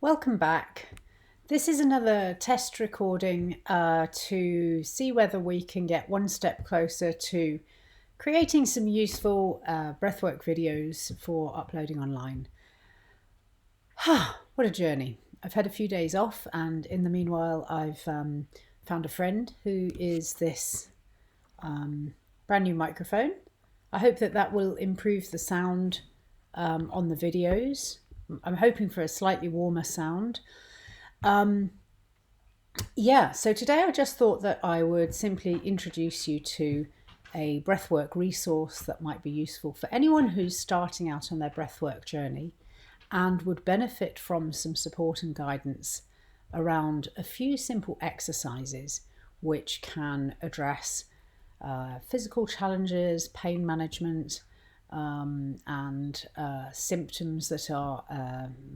Welcome back. This is another test recording to see whether we can get one step closer to creating some useful breathwork videos for uploading online. What a journey. I've had a few days off, and in the meanwhile I've found a friend who is this brand new microphone. I hope that will improve the sound on the videos. I'm hoping for a slightly warmer sound. So today I just thought that I would simply introduce you to a breathwork resource that might be useful for anyone who's starting out on their breathwork journey and would benefit from some support and guidance around a few simple exercises which can address physical challenges, pain management, and symptoms that are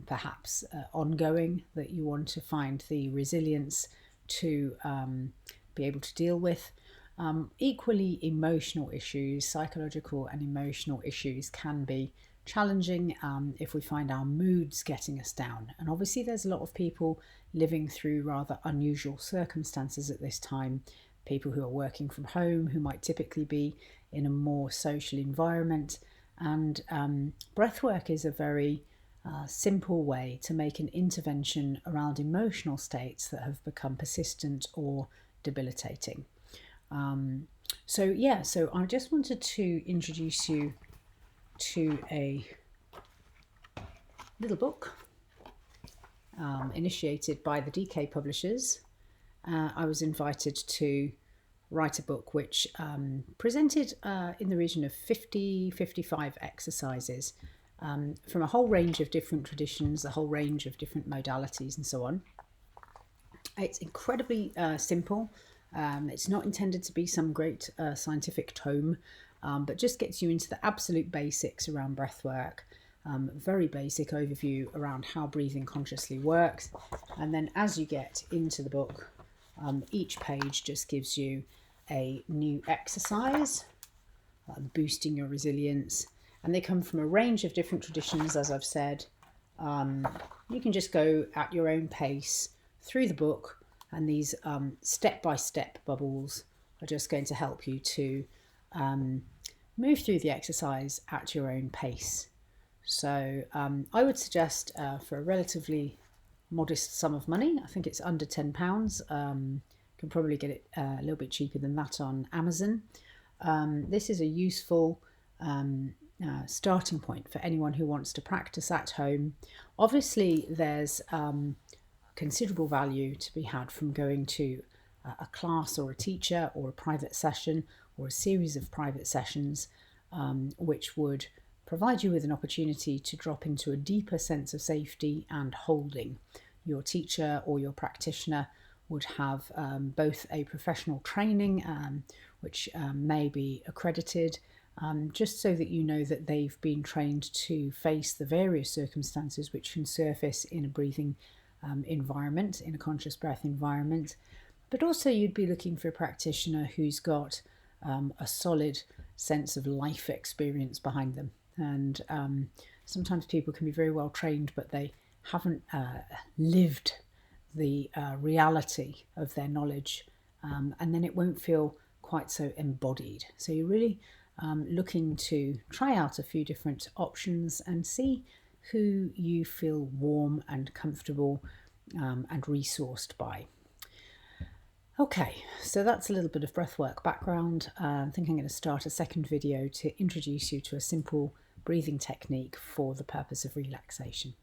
perhaps ongoing that you want to find the resilience to be able to deal with. Equally, emotional issues, psychological and emotional issues can be challenging if we find our moods getting us down. And obviously there's a lot of people living through rather unusual circumstances at this time. People who are working from home, who might typically be in a more social environment. And breathwork is a very simple way to make an intervention around emotional states that have become persistent or debilitating. So I just wanted to introduce you to a little book initiated by the DK publishers. I was invited to write a book which presented in the region of 55 exercises from a whole range of different traditions, a whole range of different modalities and so on. It's incredibly simple. It's not intended to be some great scientific tome, but just gets you into the absolute basics around breathwork. Very basic overview around how breathing consciously works. And then as you get into the book, each page just gives you a new exercise, boosting your resilience, and they come from a range of different traditions, as I've said. You can just go at your own pace through the book, and these step-by-step bubbles are just going to help you to move through the exercise at your own pace. So I would suggest for a relatively modest sum of money, I think it's under £10, can probably get it a little bit cheaper than that on Amazon. This is a useful starting point for anyone who wants to practice at home. Obviously there's considerable value to be had from going to a class or a teacher or a private session or a series of private sessions, which would provide you with an opportunity to drop into a deeper sense of safety and holding. Your teacher or your practitioner would have both a professional training, which may be accredited, just so that you know that they've been trained to face the various circumstances which can surface in a breathing environment, in a conscious breath environment. But also you'd be looking for a practitioner who's got a solid sense of life experience behind them. And sometimes people can be very well trained, but they haven't lived the reality of their knowledge, and then it won't feel quite so embodied. So you're really looking to try out a few different options and see who you feel warm and comfortable and resourced by. Okay, so that's a little bit of breathwork background. I think I'm going to start a second video to introduce you to a simple breathing technique for the purpose of relaxation.